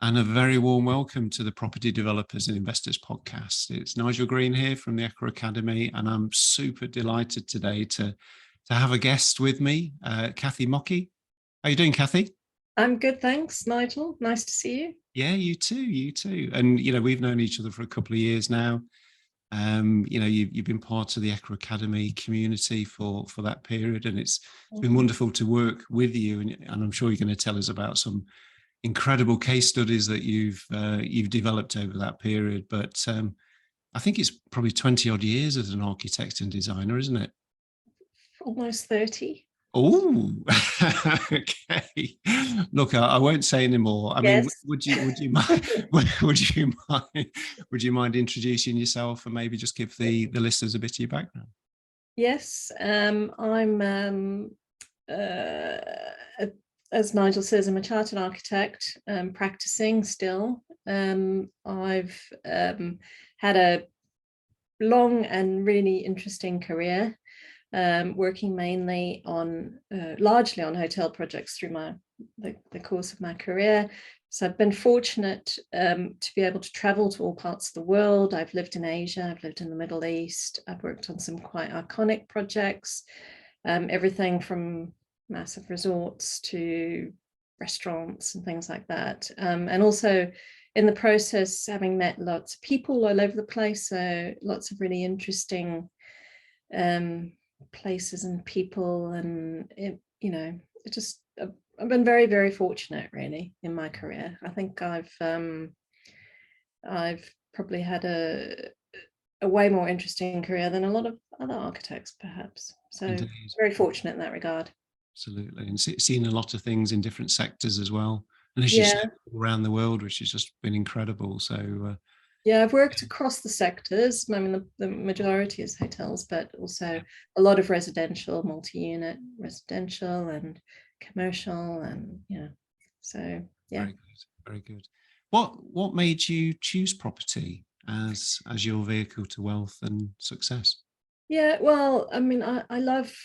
And a very warm welcome to the Property Developers and Investors podcast. It's Nigel Greene here from the ECRA Academy, and I'm super delighted today to have a guest with me, Cathy Mocke. How are you doing, Cathy? I'm good, thanks, Nigel. Nice to see you. Yeah, you too, you too. And, we've known each other for a couple of years now. You've been part of the ECRA Academy community for that period, and it's been wonderful to work with you. And I'm sure you're going to tell us about some incredible case studies that you've developed over that period. But I think it's probably 20 odd years as an architect and designer, isn't it? Almost 30. Oh, okay. Look, I won't say any more. I mean, would you mind would you mind introducing yourself and maybe just give the listeners a bit of your background? Yes, I'm as Nigel says, I'm a chartered architect, practicing still. I've had a long and really interesting career, working mainly on, largely on hotel projects through the course of my career. So I've been fortunate to be able to travel to all parts of the world. I've lived in Asia, I've lived in the Middle East, I've worked on some quite iconic projects, everything from massive resorts to restaurants and things like that. And also in the process, having met lots of people all over the place, so lots of really interesting places and people, and I've been very, very fortunate really in my career. I think I've probably had a way more interesting career than a lot of other architects perhaps. So indeed, very fortunate in that regard. Absolutely, and seen a lot of things in different sectors as well, and as you said, around the world, which has just been incredible. So yeah, I've worked across the sectors. I mean, the majority is hotels, but also a lot of residential, multi-unit residential and commercial, and so yeah. Very good, very good. What made you choose property as your vehicle to wealth and success? Yeah, well, I mean, I love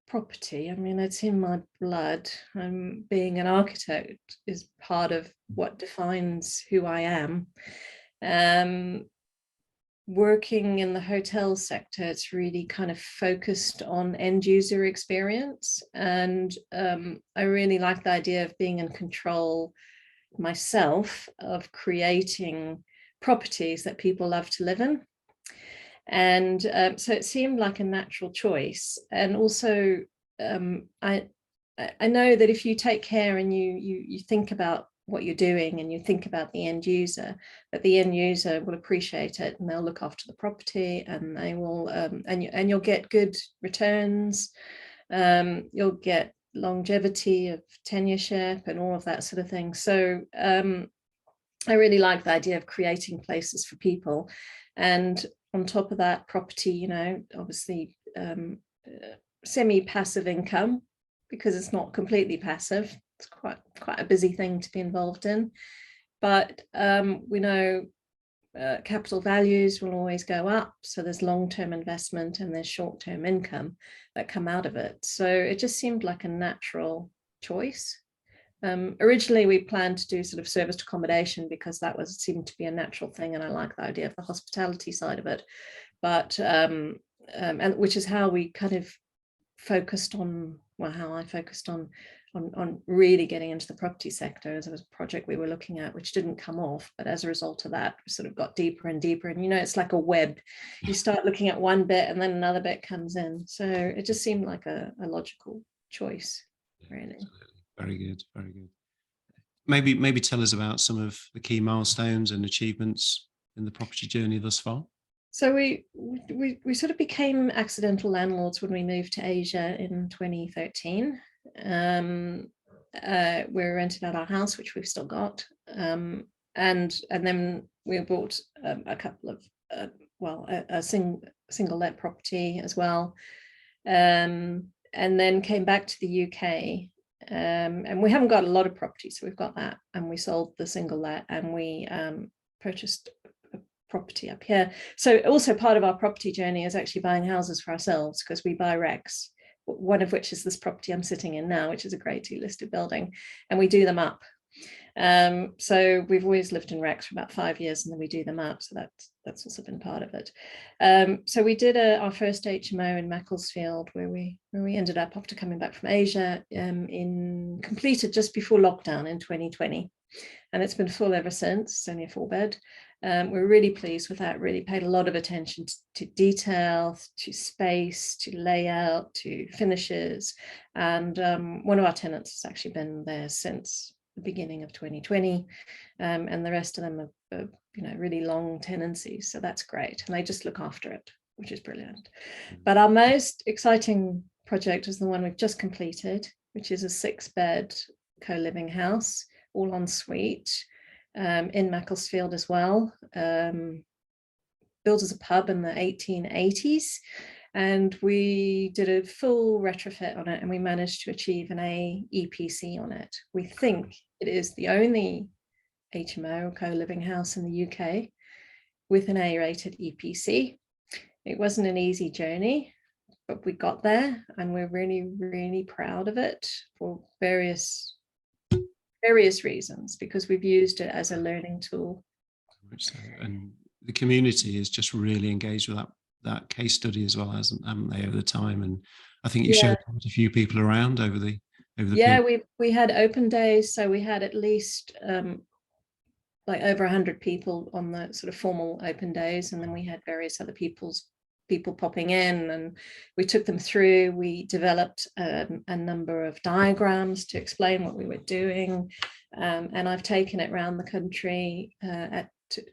property. I mean, it's in my blood. Being an architect is part of what defines who I am. Working in the hotel sector, it's really kind of focused on end user experience, and I really like the idea of being in control myself of creating properties that people love to live in. And so it seemed like a natural choice. And also I know that if you take care and you think about what you're doing and you think about the end user, that the end user will appreciate it and they'll look after the property, and they will and you'll get good returns, you'll get longevity of tenureship and all of that sort of thing. So I really like the idea of creating places for people. And on top of that, property, obviously semi-passive income, because it's not completely passive. It's quite a busy thing to be involved in. But we know capital values will always go up. So there's long-term investment and there's short-term income that come out of it. So it just seemed like a natural choice. Originally, we planned to do sort of serviced accommodation because that seemed to be a natural thing, and I like the idea of the hospitality side of it. But and which is how we kind of focused on, well, how I focused on really getting into the property sector, as it was a project we were looking at, which didn't come off. But as a result of that, we sort of got deeper and deeper, and it's like a web. You start looking at one bit, and then another bit comes in. So it just seemed like a logical choice, really. Very good, very good. Maybe tell us about some of the key milestones and achievements in the property journey thus far. So we sort of became accidental landlords when we moved to Asia in 2013. We rented out our house, which we've still got, and then we bought a couple of a single let property as well, and then came back to the UK. And we haven't got a lot of property, so we've got that, and we sold the single let, and we purchased a property up here. So also part of our property journey is actually buying houses for ourselves, because we buy recs, one of which is this property I'm sitting in now, which is a Grade 2 listed building, and we do them up. So we've always lived in Rex for about 5 years, and then we do them up. So that's also been part of it. So we did our first HMO in Macclesfield, where we ended up after coming back from Asia, completed just before lockdown in 2020. And it's been full ever since. It's only a 4-bed. We're really pleased with that, really paid a lot of attention to detail, to space, to layout, to finishes. And one of our tenants has actually been there since the beginning of 2020. And the rest of them are really long tenancies. So that's great. And they just look after it, which is brilliant. But our most exciting project is the one we've just completed, which is a 6-bed co-living house, all en suite, in Macclesfield as well. Built as a pub in the 1880s, and we did a full retrofit on it, and we managed to achieve an A EPC on it. We think it is the only HMO co-living house in the UK with an A-rated EPC. It wasn't an easy journey, but we got there, and we're really, really proud of it for various reasons, because we've used it as a learning tool. And the community is just really engaged with that case study as well, haven't they, over the time? And I think you showed quite a few people around over the period. We had open days, so we had at least like over 100 people on the sort of formal open days, and then we had various other people popping in, and we took them through. We developed a number of diagrams to explain what we were doing, and I've taken it around the country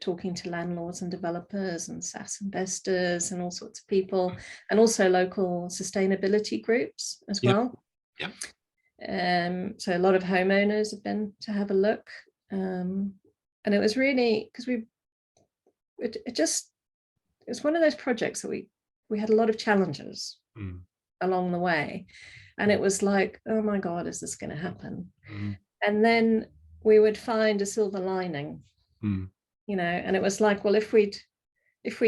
talking to landlords and developers and SaaS investors and all sorts of people, and also local sustainability groups as well. So a lot of homeowners have been to have a look, and it was really, because it's one of those projects that we had a lot of challenges along the way, and it was like, oh my God, is this going to happen? And then we would find a silver lining, and it was like, well, if we'd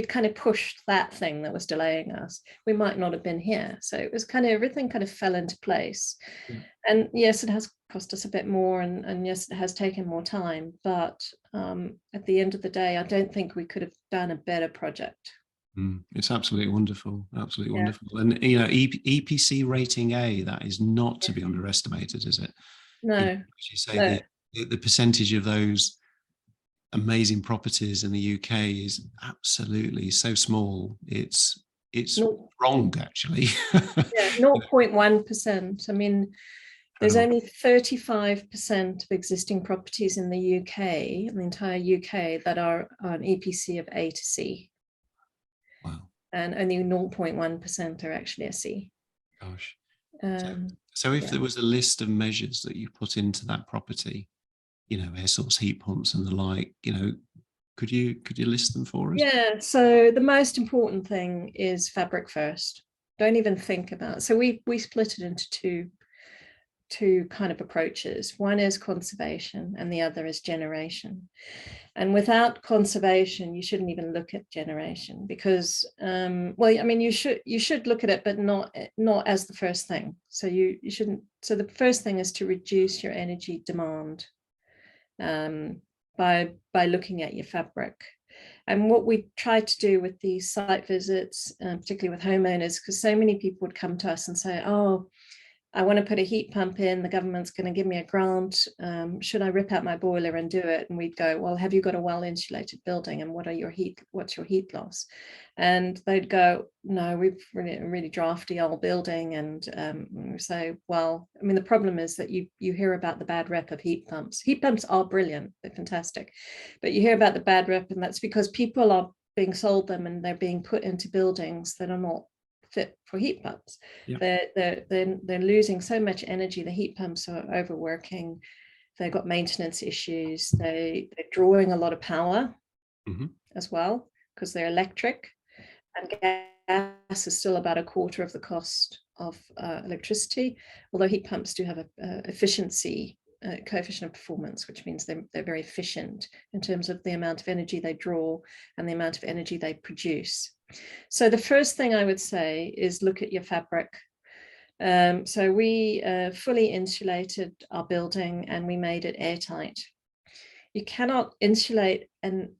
kind of pushed that thing that was delaying us, we might not have been here. So it was kind of, everything kind of fell into place. And yes, it has cost us a bit more, and yes, it has taken more time, but at the end of the day, I don't think we could have done a better project. It's absolutely wonderful, absolutely wonderful. And EPC rating A, that is not to be underestimated, is it? No. As you say, the percentage of those amazing properties in the UK is absolutely so small. It's wrong, actually. 0.1%. I mean, there's only 35% of existing properties in the UK, in the entire UK, that are on EPC of A to C. Wow. And only 0.1% are actually a C. Gosh. So if there was a list of measures that you put into that property, air source heat pumps and the like, could you list them for us? Yeah, so the most important thing is fabric first. Don't even think about it. So we split it into two kind of approaches. One is conservation and the other is generation. And without conservation, you shouldn't even look at generation, because well, I mean, you should look at it, but not as the first thing. So you shouldn't. So the first thing is to reduce your energy demand by looking at your fabric. And what we tried to do with these site visits, particularly with homeowners, because so many people would come to us and say, oh, I want to put a heat pump in, the government's going to give me a grant, should I rip out my boiler and do it? And we'd go, well, have you got a well insulated building, and what's your heat loss? And they'd go, no, we've really drafty old building. And we say, well, I mean, the problem is that you hear about the bad rep of heat pumps. Heat pumps are brilliant, they're fantastic, but you hear about the bad rep, and that's because people are being sold them and they're being put into buildings that are not fit for heat pumps. They're losing so much energy. The heat pumps are overworking. They've got maintenance issues. They're drawing a lot of power as well, because they're electric, and gas is still about a quarter of the cost of electricity, although heat pumps do have a efficiency coefficient of performance, which means they're very efficient in terms of the amount of energy they draw and the amount of energy they produce. So the first thing I would say is look at your fabric. So we fully insulated our building and we made it airtight. You cannot insulate and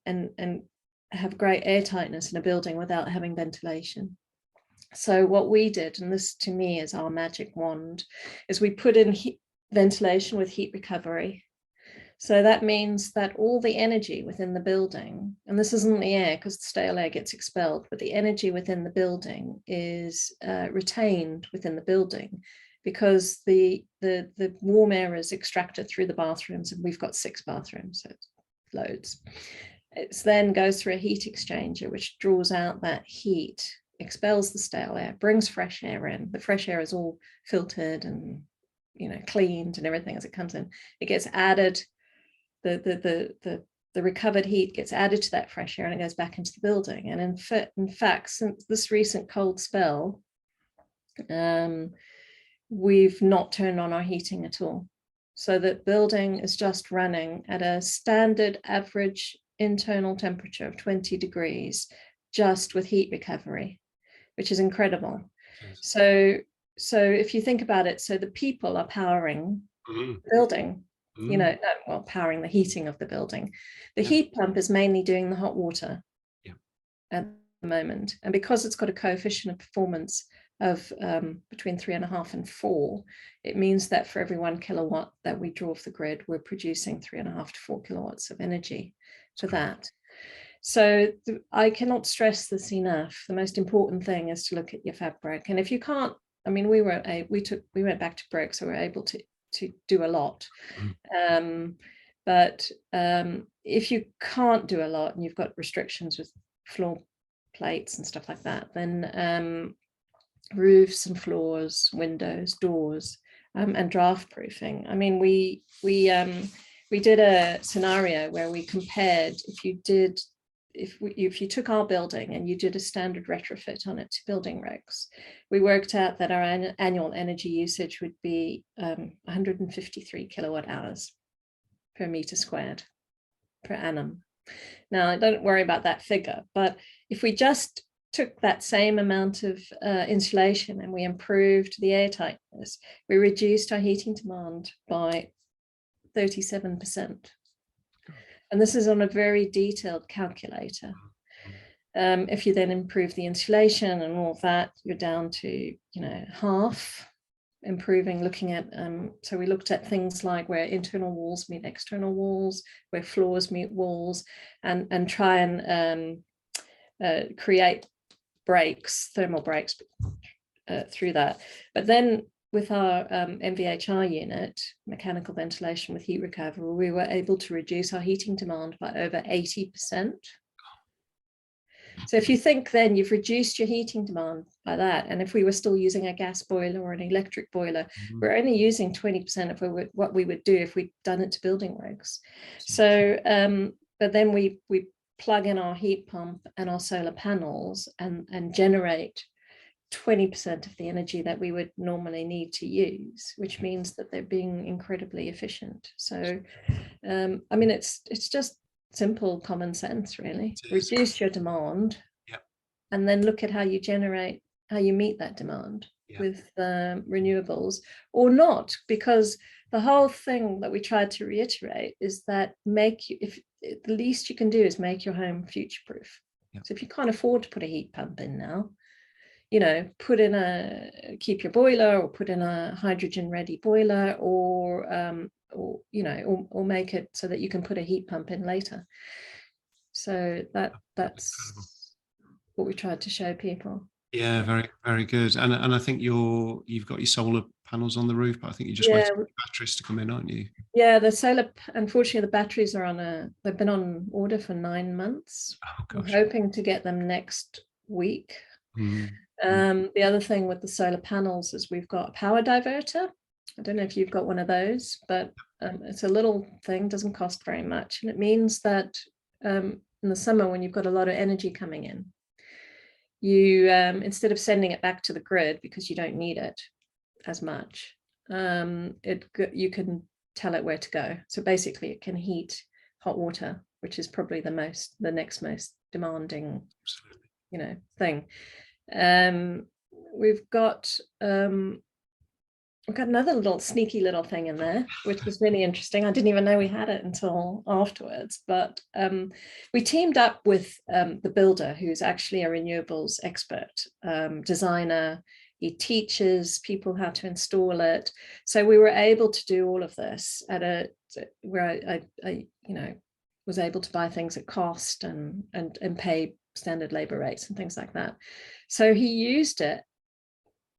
have great air tightness in a building without having ventilation. So what we did, and this to me is our magic wand, is we put in ventilation with heat recovery. So that means that all the energy within the building, and this isn't the air because the stale air gets expelled, but the energy within the building is retained within the building, because the warm air is extracted through the bathrooms, and we've got 6 bathrooms, so it's loads. It then goes through a heat exchanger, which draws out that heat, expels the stale air, brings fresh air in. The fresh air is all filtered and, you know, cleaned and everything as it comes in. It gets added, the recovered heat gets added to that fresh air, and it goes back into the building. And in fact, since this recent cold spell, we've not turned on our heating at all. So the building is just running at a standard average internal temperature of 20 degrees, just with heat recovery, which is incredible. So if you think about it, so the people are powering the building, you know, well, powering the heating of the building. The heat pump is mainly doing the hot water at the moment. And because it's got a coefficient of performance of between 3.5 and 4, it means that for every 1 kilowatt that we draw off the grid, we're producing 3.5 to 4 kilowatts of energy for that. So I cannot stress this enough. The most important thing is to look at your fabric. And if you can't, I mean, we went back to brick, so we're able to do a lot. But if you can't do a lot and you've got restrictions with floor plates and stuff like that, then roofs and floors, windows, doors, and draft proofing. I mean, we did a scenario where we compared, if you took our building and you did a standard retrofit on it to building regs, we worked out that our annual energy usage would be 153 kilowatt hours per meter squared per annum. Now, don't worry about that figure, but if we just took that same amount of insulation and we improved the air tightness, we reduced our heating demand by 37%. And this is on a very detailed calculator. If you then improve the insulation and all of that, you're down to, you know, half improving, looking at, so we looked at things like where internal walls meet external walls, where floors meet walls, and try and create breaks, thermal breaks through that. But then with our MVHR unit, mechanical ventilation with heat recovery, we were able to reduce our heating demand by over 80%. So if you think then you've reduced your heating demand by that, and if we were still using a gas boiler or an electric boiler, we're only using 20% of what we would do if we'd done it to building regs. So, but then we plug in our heat pump and our solar panels and generate 20% of the energy that we would normally need to use, which means that they're being incredibly efficient. So, I mean, it's just simple common sense, really. Reduce your demand, and then look at how you meet that demand with renewables or not, because the whole thing that we tried to reiterate is that the least you can do is make your home future-proof. So if you can't afford to put a heat pump in now, you know, keep your boiler, or put in a hydrogen ready boiler, or you know, or make it so that you can put a heat pump in later. So that's what we tried to show people. Yeah, very, very good. And I think you've got your solar panels on the roof, but I think you just waiting for batteries to come in, aren't you? Yeah, the solar, unfortunately, the batteries are they've been on order for 9 months. Oh, gosh. I'm hoping to get them next week. The other thing with the solar panels is we've got a power diverter. I don't know if you've got one of those, but it's a little thing, doesn't cost very much. And it means that in the summer, when you've got a lot of energy coming in, you instead of sending it back to the grid because you don't need it as much, you can tell it where to go. So basically it can heat hot water, which is probably the next most demanding, you know, thing. We've got we've got another little sneaky little thing in there, which was really interesting. I didn't even know we had it until afterwards, but we teamed up with the builder, who's actually a renewables expert, designer. He teaches people how to install it. So we were able to do all of this at where I was able to buy things at cost and pay standard labor rates and things like that. So he used it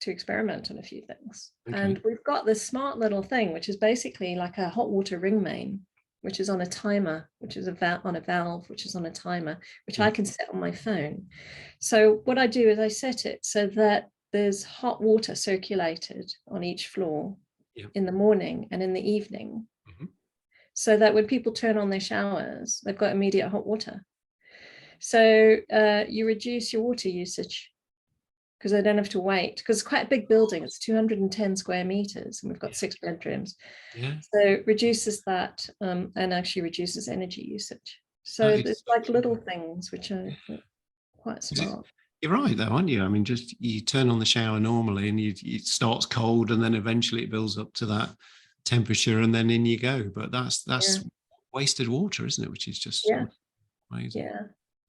to experiment on a few things. Okay. And we've got this smart little thing, which is basically like a hot water ring main, which is on a timer, which is on a valve, which is on a timer, which I can set on my phone. So what I do is I set it so that there's hot water circulated on each floor in the morning and in the evening, so that when people turn on their showers, they've got immediate hot water. So you reduce your water usage, because I don't have to wait, because it's quite a big building. It's 210 square meters and we've got 6 bedrooms. So it reduces that and actually reduces energy usage. So it's like little things which are quite smart. You're right though, aren't you? I mean, just you turn on the shower normally and it starts cold and then eventually it builds up to that temperature and then in you go. But that's wasted water, isn't it? Which is just amazing.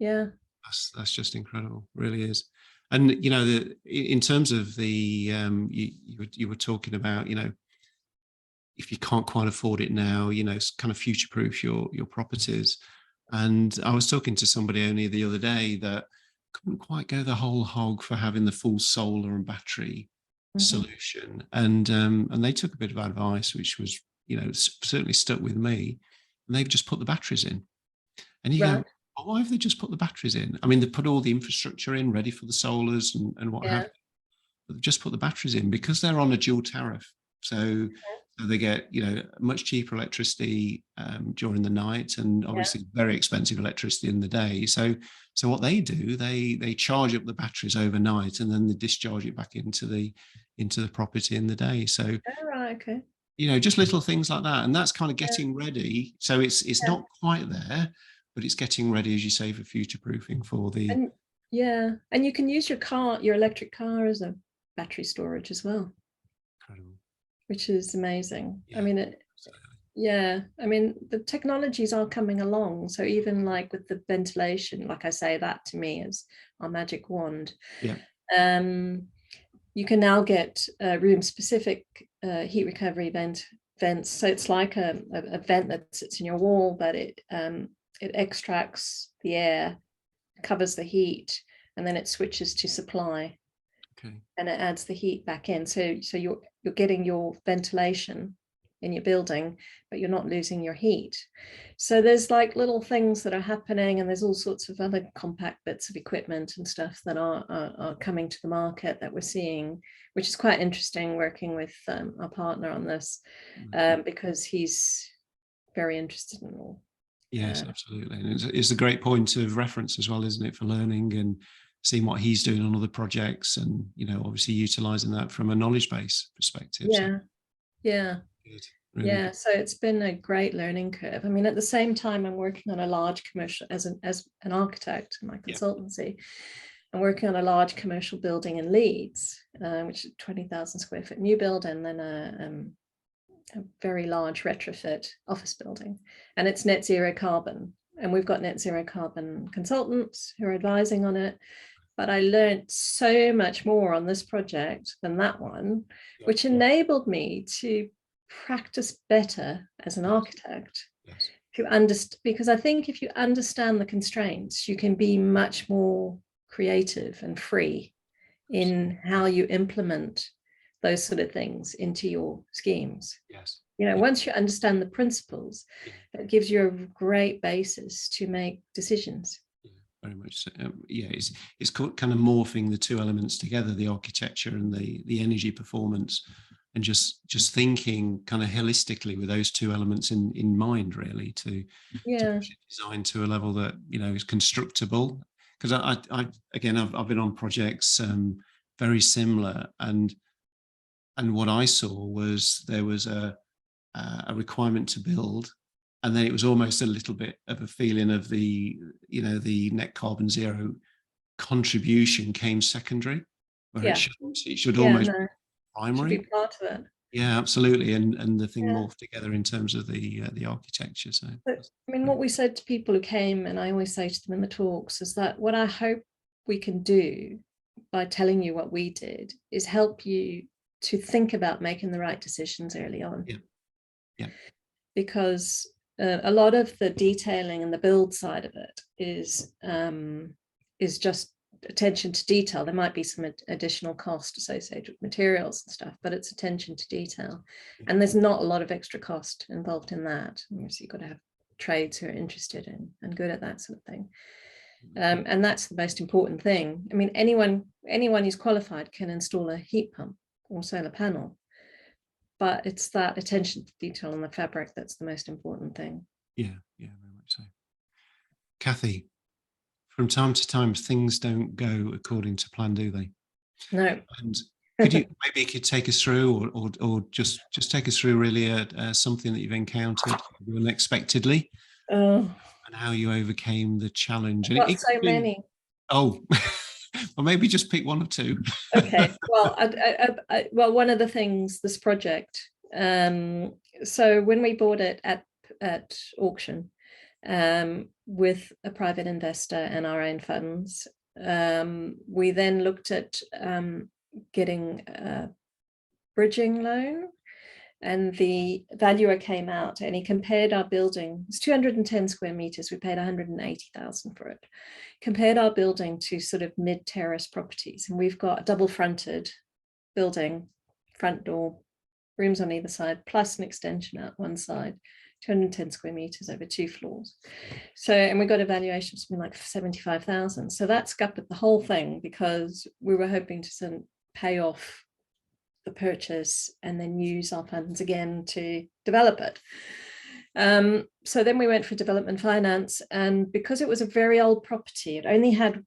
That's just incredible, really is. And in terms of the you were talking about, if you can't quite afford it now, kind of future proof your properties. And I was talking to somebody only the other day that couldn't quite go the whole hog for having the full solar and battery solution, and they took a bit of advice which was certainly stuck with me, and they've just put the batteries in. And you go, well, why have they just put the batteries in? I mean, they put all the infrastructure in ready for the solars and what have you, but they've just put the batteries in because they're on a dual tariff. So they get much cheaper electricity during the night, and obviously very expensive electricity in the day. So what they do, they charge up the batteries overnight and then they discharge it back into the property in the day. So just little things like that, and that's kind of getting ready. So it's not quite there, but it's getting ready, as you say, for future proofing for the and you can use your electric car as a battery storage as well. Incredible. Which is amazing. I mean, I mean, the technologies are coming along. So even like with the ventilation, like I say, that to me is our magic wand. You can now get room specific heat recovery vents. So it's like a vent that sits in your wall, but it extracts the air, covers the heat, and then it switches to supply. And it adds the heat back in. So you're getting your ventilation in your building, but you're not losing your heat. So there's like little things that are happening, and there's all sorts of other compact bits of equipment and stuff that are coming to the market that we're seeing, which is quite interesting, working with our partner on this, because he's very interested in all. Yes, absolutely. And it's a great point of reference as well, isn't it, for learning and seeing what he's doing on other projects, and obviously utilizing that from a knowledge base perspective. So it's been a great learning curve. I mean, at the same time, I'm working on a large commercial as an architect in my consultancy. I'm working on a large commercial building in Leeds, which is a 20,000 square foot new build, and then a very large retrofit office building, and it's net zero carbon. And we've got net zero carbon consultants who are advising on it. But I learned so much more on this project than that one, which enabled me to practice better as an architect. Because I think if you understand the constraints, you can be much more creative and free in how you implement those sort of things into your schemes. Once you understand the principles, it gives you a great basis to make decisions. Very much so. It's kind of morphing the two elements together, the architecture and the energy performance, and just thinking kind of holistically with those two elements in mind, really, to push design to a level that is constructible. Because I've been on projects very similar, and what I saw was there was a requirement to build, and then it was almost a little bit of a feeling of the net carbon zero contribution came secondary, where it should almost be primary. Should be part of it. Yeah, absolutely. And the thing Yeah. morphed together in terms of the architecture. So But, I mean, what we said to people who came, and I always say to them in the talks, is that what I hope we can do by telling you what we did is help you to think about making the right decisions early on. yeah, yeah, Because a lot of the detailing and the build side of it is just attention to detail. There might be some additional cost associated with materials and stuff, but it's attention to detail. And there's not a lot of extra cost involved in that. So you've got to have trades who are interested in and good at that sort of thing. And that's the most important thing. I mean, anyone who's qualified can install a heat pump or solar panel, but it's that attention to detail on the fabric that's the most important thing. yeah, very much so. Cathy, from time to time, things don't go according to plan, do they? No. And maybe you could take us through, or just take us through really something that you've encountered unexpectedly, Oh, and how you overcame the challenge. I've And got so many. Oh, well, maybe just pick one or two. Okay. Well, well, one of the things, this project. So when we bought it at auction, with a private investor and our own funds, we then looked at getting a bridging loan, and the valuer came out and he compared our building. It's 210 square meters. We paid 180,000 for it. Compared our building to sort of mid-terrace properties, and we've got a double-fronted building, front door, rooms on either side, plus an extension out one side, 210 square meters over 2 floors. So, and we got a valuation of something like 75,000. So that scuppered the whole thing, because we were hoping to pay off the purchase and then use our funds again to develop it. So then we went for development finance, and because it was a very old property, it only had,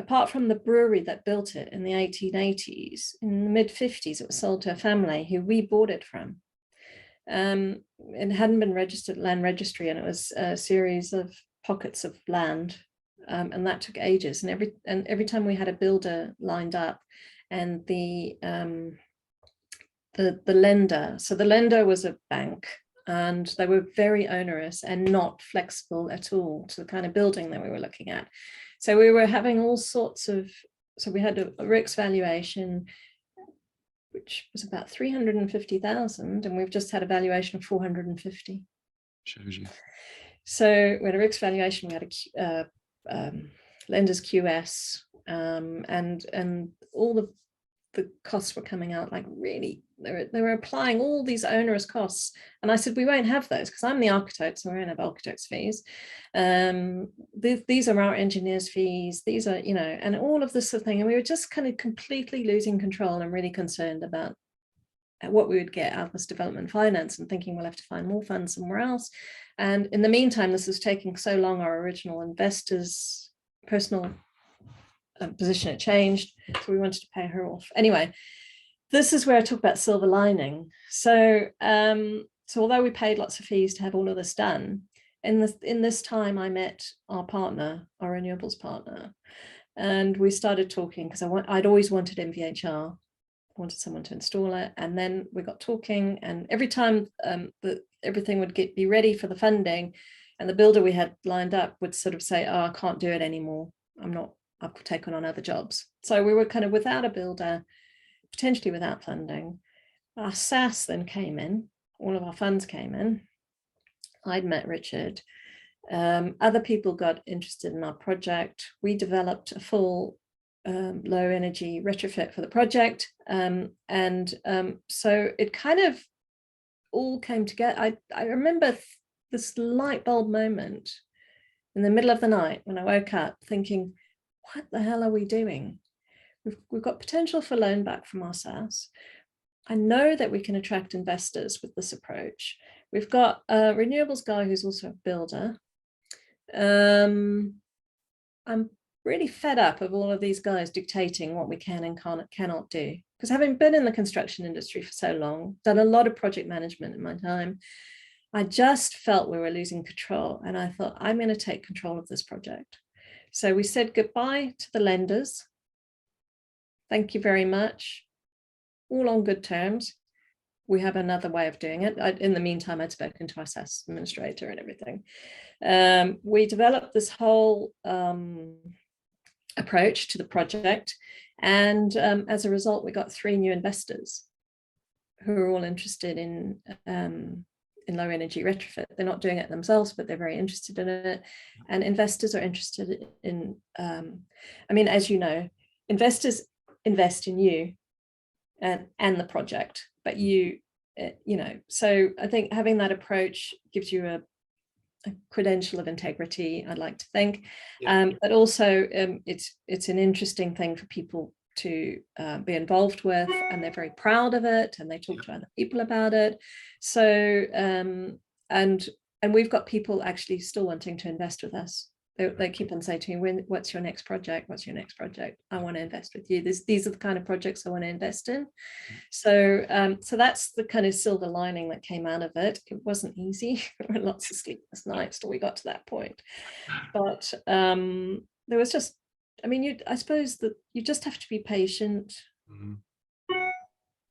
apart from the brewery that built it in the 1880s, in the mid-50s, it was sold to a family who we bought it from. It hadn't been registered at land registry, and it was a series of pockets of land, and that took ages. And every time we had a builder lined up, and the lender, so the lender was a bank, and they were very onerous and not flexible at all to the kind of building that we were looking at. So we were having all sorts of, so we had a RICS valuation, which was about 350,000, and we've just had a valuation of 450. Shows you. So we had a RICS valuation, we had a lender's QS, and all the costs were coming out like really, they were applying all these onerous costs. And I said, we won't have those, because I'm the architect, so we won't have architect's fees. These are our engineers' fees. These are, and all of this sort of thing. And we were just kind of completely losing control and really concerned about what we would get out of this development finance, and thinking we'll have to find more funds somewhere else. And in the meantime, this was taking so long, our original investors' personal position had changed, so we wanted to pay her off. Anyway, this is where I talk about silver lining. So although we paid lots of fees to have all of this done, in this time I met our partner, our renewables partner, and we started talking, because I'd always wanted MVHR, wanted someone to install it. And then we got talking, and every time everything would be ready for the funding, and the builder we had lined up would sort of say, oh, I can't do it anymore, I've taken on other jobs. So we were kind of without a builder, potentially without funding. Our SAS then came in, all of our funds came in. I'd met Richard. Other people got interested in our project. We developed a full low energy retrofit for the project. So it kind of all came together. I remember this light bulb moment in the middle of the night when I woke up thinking, what the hell are we doing? We've got potential for loan back from our SAS. I know that we can attract investors with this approach. We've got a renewables guy who's also a builder. I'm really fed up of all of these guys dictating what we can and cannot do. Because having been in the construction industry for so long, done a lot of project management in my time, I just felt we were losing control. And I thought, I'm going to take control of this project. So we said goodbye to the lenders. Thank you very much. All on good terms. we have another way of doing it. In the meantime, I'd spoken to our SaaS administrator and everything. We developed this whole approach to the project, and as a result, we got 3 new investors who are all interested in low energy retrofit. They're not doing it themselves, but they're very interested in it. And investors are interested in, I mean, as you know, investors invest in you and the project, but you know, so I think having that approach gives you a credential of integrity, I'd like to think. But also it's an interesting thing for people to be involved with, and they're very proud of it, and they talk to other people about it. So and we've got people actually still wanting to invest with us. They keep on saying to me, what's your next project? What's your next project? I want to invest with you. These are the kind of projects I want to invest in. So so that's the kind of silver lining that came out of it. It wasn't easy. There were lots of sleepless nights till we got to that point. But there was just, I mean, I suppose that you just have to be patient.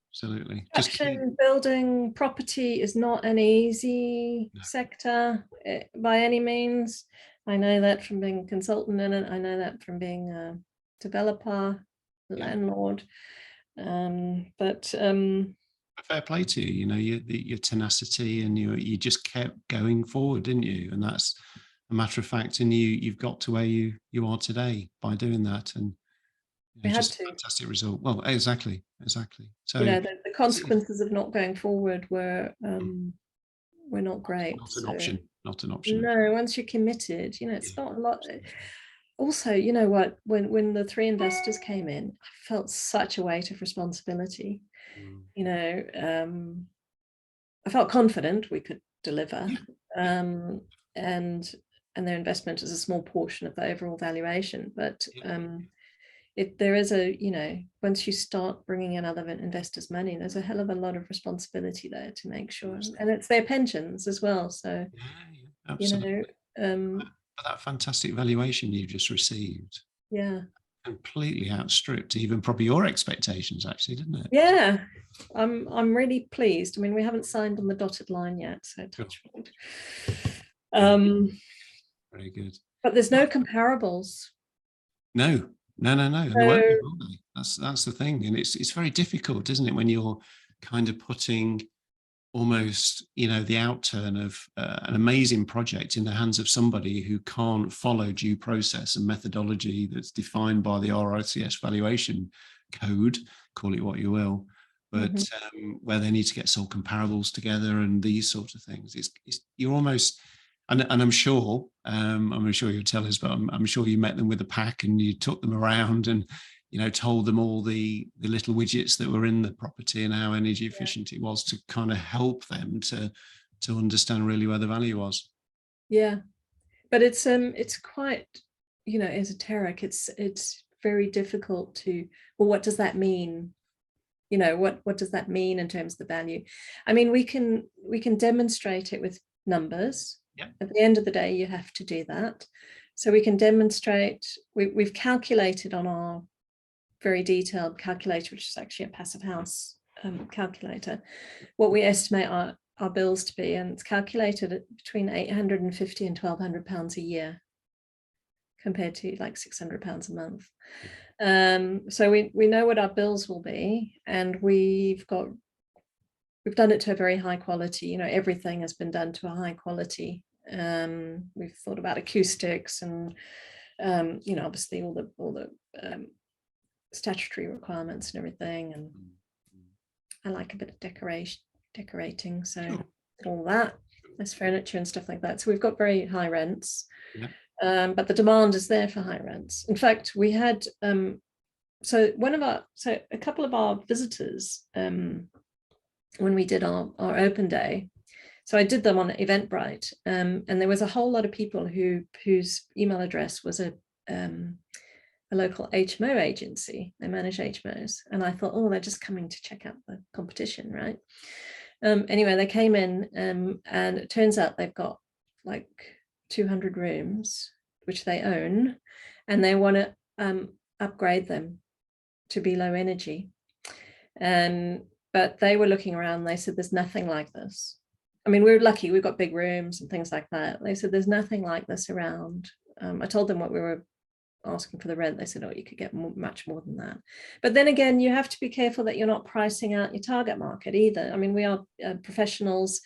Absolutely. Construction, building, property is not an easy sector by any means. I know that from being a consultant in it. I know that from being a developer, landlord. But fair play to you. You know, your tenacity, and you just kept going forward, didn't you? And that's a matter of fact. And you've got to where you are today by doing that. And we had just to. a fantastic result. Well, exactly. So you know, the consequences of not going forward were not great. Not an option. Not an option. No, once you're committed, you know, it's not a lot. Also, you know what, when the 3 investors came in, I felt such a weight of responsibility. You know, I felt confident we could deliver, and their investment is a small portion of the overall valuation, but there is a, you know, once you start bringing in other investors' money, there's a hell of a lot of responsibility there to make sure, and it's their pensions as well. So, absolutely. You know, that fantastic valuation you just received, completely outstripped even probably your expectations, actually, didn't it? Yeah, I'm really pleased. I mean, we haven't signed on the dotted line yet, so touch wood. Very good. But there's no comparables. No. And there won't be, will they? That's the thing. And it's very difficult, isn't it, when you're kind of putting almost, you know, the outturn of an amazing project in the hands of somebody who can't follow due process and methodology that's defined by the RICS valuation code, call it what you will, but where they need to get sole comparables together and these sorts of things. You're almost, and I'm sure you'll tell us, but I'm sure you met them with a pack and you took them around and, you know, told them all the little widgets that were in the property and how energy efficient it was, to kind of help them to understand really where the value was. Yeah, but it's quite, you know, esoteric. It's very difficult to, well, what does that mean? You know, what does that mean in terms of the value? I mean, we can demonstrate it with numbers. At the end of the day, you have to do that. So we can demonstrate, we've calculated on our very detailed calculator, which is actually a passive house calculator, what we estimate our bills to be, and it's calculated at between £850 and £1,200 a year, compared to like £600 a month. So we know what our bills will be, and we've done it to a very high quality. You know, everything has been done to a high quality. We've thought about acoustics and you know, obviously all the statutory requirements and everything, and I like a bit of decorating, so all that, there's furniture and stuff like that. So we've got very high rents, but the demand is there for high rents. In fact, we had so a couple of our visitors, when we did our open day, so I did them on Eventbrite, and there was a whole lot of people whose email address was a local HMO agency. They manage HMOs, and I thought, oh, they're just coming to check out the competition, right? Anyway, they came in, and it turns out they've got like 200 rooms which they own, and they want to upgrade them to be low energy. And but they were looking around and they said, there's nothing like this. I mean, we're lucky, we've got big rooms and things like that. They said, there's nothing like this around. I told them what we were asking for the rent. They said, oh, you could get much more than that. But then again, you have to be careful that you're not pricing out your target market either. I mean, we are professionals,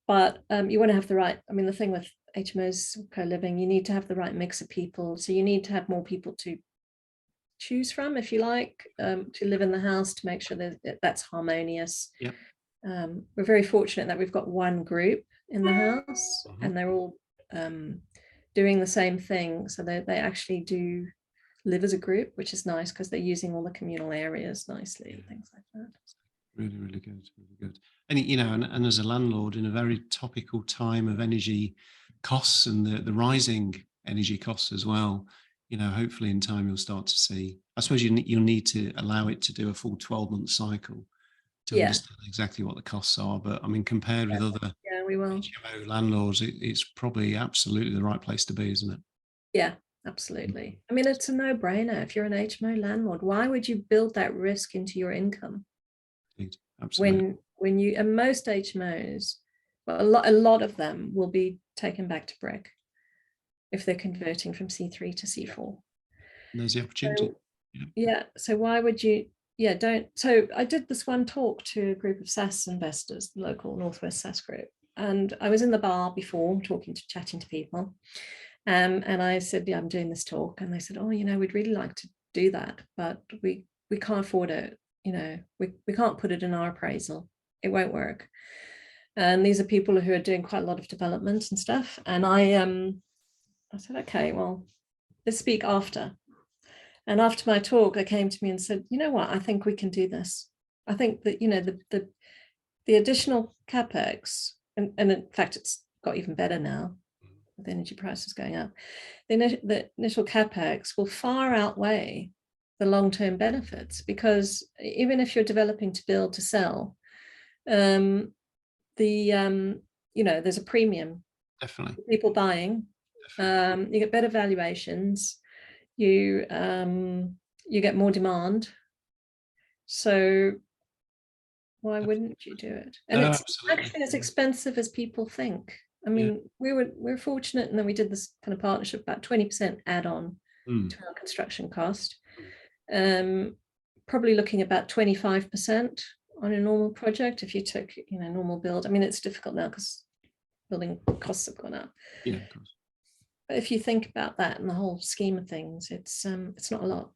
but you want to have the right, I mean, the thing with HMOs, co-living, you need to have the right mix of people. So you need to have more people to choose from, if you like, to live in the house, to make sure that that's harmonious. Yep. We're very fortunate that we've got one group in the house, and they're all doing the same thing. So they actually do live as a group, which is nice because they're using all the communal areas nicely and things like that. Really, really good, really good. And you know, and as a landlord in a very topical time of energy costs and the rising energy costs as well, you know, hopefully in time you'll start to see. I suppose you'll need to allow it to do a full 12-month cycle to understand exactly what the costs are. But I mean, compared with other we will. HMO landlords, it's probably absolutely the right place to be, isn't it? Yeah, absolutely. I mean, it's a no-brainer. If you're an HMO landlord, why would you build that risk into your income? Absolutely. When you, and most HMOs, well, a lot of them will be taken back to brick if they're converting from C3 to C4. And there's the opportunity. So why would you, don't. So I did this one talk to a group of SAS investors, the local Northwest SAS group, and I was in the bar before chatting to people, and I said, yeah, I'm doing this talk, and they said, oh, you know, we'd really like to do that, but we can't afford it. You know, we can't put it in our appraisal. It won't work. And these are people who are doing quite a lot of development and stuff. And I said, okay, well, let's speak after. And after my talk, they came to me and said, you know what, I think we can do this. I think that, you know, the additional capex, and in fact, it's got even better now with energy prices going up. The initial capex will far outweigh the long-term benefits, because even if you're developing to build to sell, you know, there's a premium. Definitely. People buying, you get better valuations, you get more demand. So why wouldn't you do it? And it's actually as expensive as people think. I mean, we're fortunate in that we did this kind of partnership, about 20% add-on to our construction cost. Probably looking about 25% on a normal project if you took, you know, normal build. I mean, it's difficult now because building costs have gone up. Yeah, of course. But if you think about that in the whole scheme of things, it's not a lot.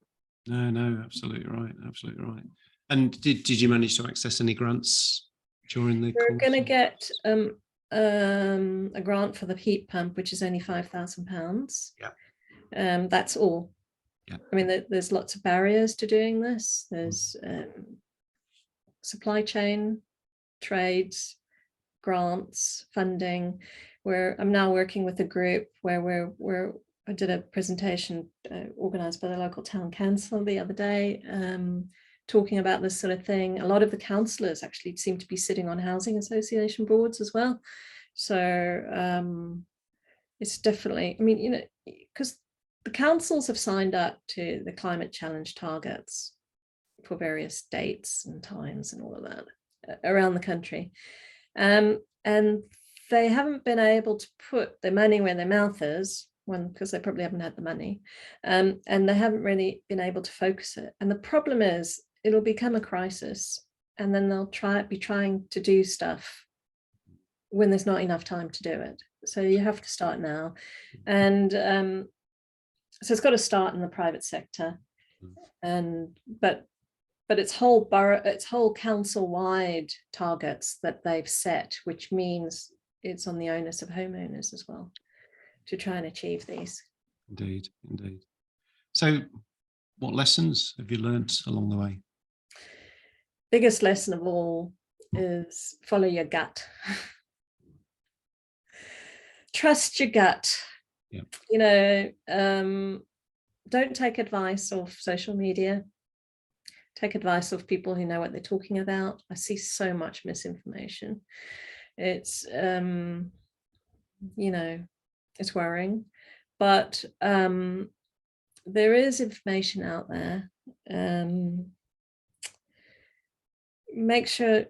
No, absolutely right, absolutely right. And did you manage to access any grants during the course? We're going to get a grant for the heat pump, which is only £5,000. Yeah. That's all. Yeah. I mean, there's lots of barriers to doing this. There's supply chain, trades, grants, funding. I'm now working with a group where I did a presentation organised by the local town council the other day, talking about this sort of thing. A lot of the councillors actually seem to be sitting on housing association boards as well. So it's definitely, I mean, you know, because the councils have signed up to the climate challenge targets for various dates and times and all of that around the country. And they haven't been able to put their money where their mouth is, one, because they probably haven't had the money, and they haven't really been able to focus it. And the problem is it'll become a crisis, and then they'll be trying to do stuff when there's not enough time to do it. So you have to start now. And so it's got to start in the private sector, but it's whole council-wide targets that they've set, which means it's on the onus of homeowners as well to try and achieve these. Indeed. So what lessons have you learned along the way? Biggest lesson of all is follow your gut. Trust your gut. Yeah. You know, don't take advice off social media. Take advice of people who know what they're talking about. I see so much misinformation. It's, you know, it's worrying, but there is information out there. make sure,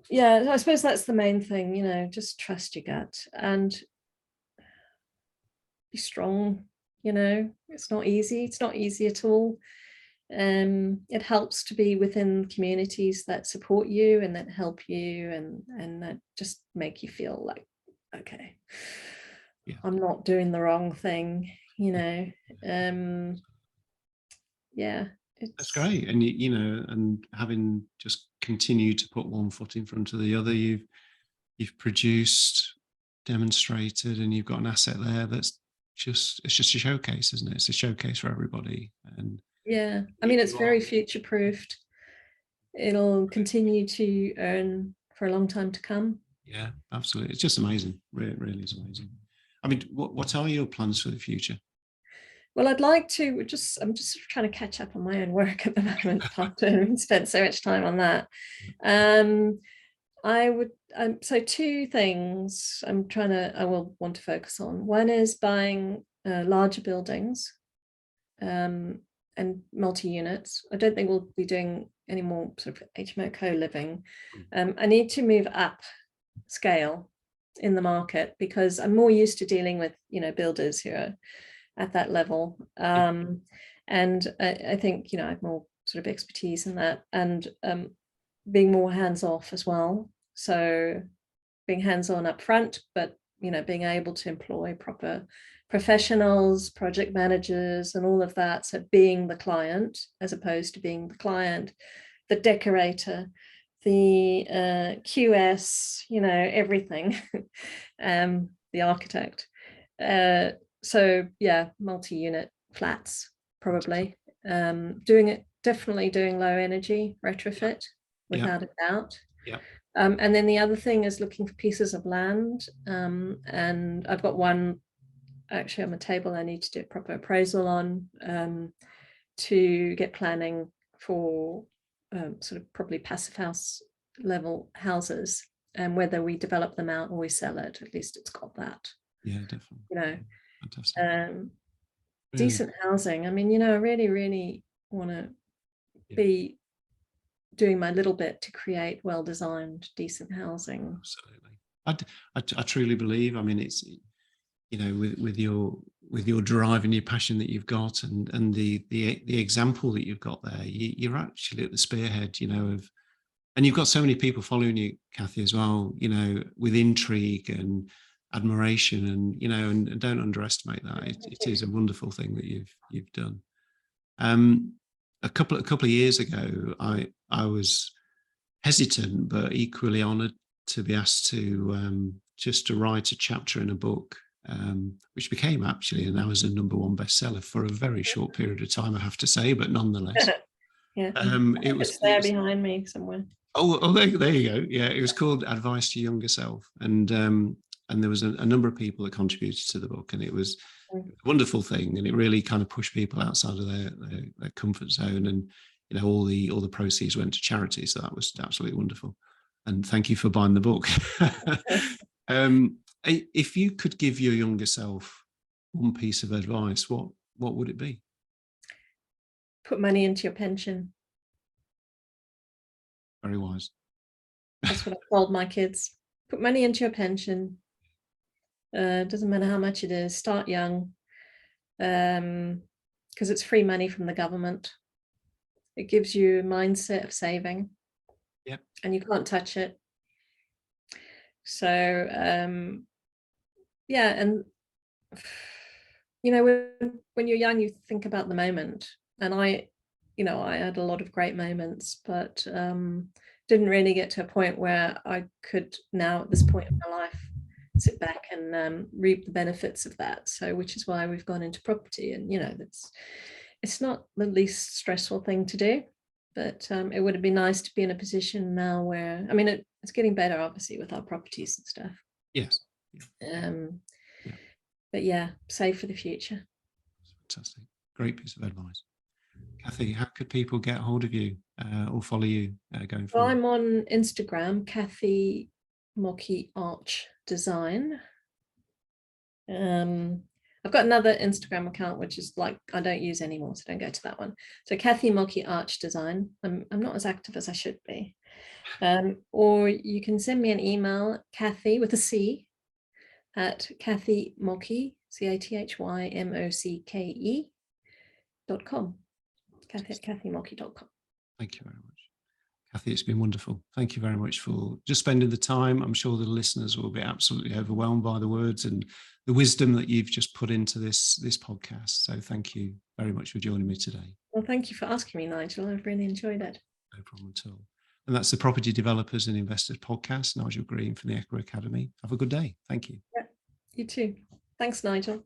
yeah, I suppose that's the main thing, you know, just trust your gut and be strong. You know, it's not easy. It's not easy at all. It helps to be within communities that support you and that help you and that just make you feel like, okay, Yeah. I'm not doing the wrong thing, you know. Yeah, That's it's great. And you know, and having just continued to put one foot in front of the other, you've produced, demonstrated, and you've got an asset there that's just, it's just a showcase, isn't it? It's a showcase for everybody. And yeah, I mean, it's you very are, future proofed. It'll continue to earn for a long time to come. yeah, absolutely. It's just amazing. Really, really is amazing. I mean, what are your plans for the future? Well, I'd like to I'm just trying to catch up on my own work at the moment after having spent so much time on that. I would, so two things I will want to focus on. One is buying larger buildings and multi-units. I don't think we'll be doing any more sort of HMO co-living. I need to move up scale in the market because I'm more used to dealing with, you know, builders who are at that level. And I think, you know, I have more sort of expertise in that and being more hands-off as well. So being hands-on up front, but, you know, being able to employ proper professionals, project managers, and all of that. So being the client as opposed to being the client, the decorator, the QS, you know, everything, the architect. So yeah, multi-unit flats, probably. Definitely doing low energy retrofit, Yeah, without a doubt. yeah, And then the other thing is looking for pieces of land. And I've got one actually on the table I need to do a proper appraisal on, to get planning for sort of probably passive house level houses, and whether we develop them out or we sell it, at least it's got that, yeah, definitely. you know. Fantastic. Really, Decent housing. I mean, you know, I really, really want to yeah, be doing my little bit to create well-designed, decent housing. absolutely. I truly believe. I mean, it's, you know, with your drive and your passion that you've got, and the example that you've got there, you're actually at the spearhead, you know, of, and you've got so many people following you, Cathy, as well, you know, with intrigue and admiration, and you know, and don't underestimate that. It is a wonderful thing that you've done. A couple of years ago, I was hesitant but equally honoured to be asked to just to write a chapter in a book, which became actually an Amazon #1 bestseller for a very short period of time, I have to say, but nonetheless. Yeah, It was, it's there behind me somewhere. there you go. Yeah, it was called Advice to Younger Self, and there was a number of people that contributed to the book, and it was a wonderful thing, and it really kind of pushed people outside of their comfort zone, and you know, all the proceeds went to charity, so that was absolutely wonderful. And thank you for buying the book. If you could give your younger self one piece of advice, what would it be? Put money into your pension. Very wise. That's what I've told my kids. Put money into your pension. Doesn't matter how much it is. Start young, because it's free money from the government. It gives you a mindset of saving. Yep. And you can't touch it. So yeah, and you know, when you're young, you think about the moment, and you know, I had a lot of great moments, but didn't really get to a point where I could now, at this point in my life, sit back and reap the benefits of that. So, which is why we've gone into property, and you know, it's not the least stressful thing to do, but it would have been nice to be in a position now where, I mean, it's getting better, obviously, with our properties and stuff. Yes. Yeah. But yeah, save for the future. Fantastic. Great piece of advice. Cathy, how could people get hold of you or follow you going Well, forward? I'm on Instagram, Cathy Mocke Arch Design. I've got another Instagram account, which is like, I don't use anymore, so don't go to that one. So Cathy Mocke Arch Design. I'm not as active as I should be. Or you can send me an email, Cathy with a C, at Cathy Mocke, CathyMocke.com. Cathy at CathyMocke.com. Thank you very much. Cathy, it's been wonderful. Thank you very much for just spending the time. I'm sure the listeners will be absolutely overwhelmed by the words and the wisdom that you've just put into this podcast. So thank you very much for joining me today. Well, thank you for asking me, Nigel. I've really enjoyed it. No problem at all. And that's the Property Developers and Investors podcast. Nigel Greene from the Echo Academy. Have a good day. Thank you. Yeah, you too. Thanks, Nigel.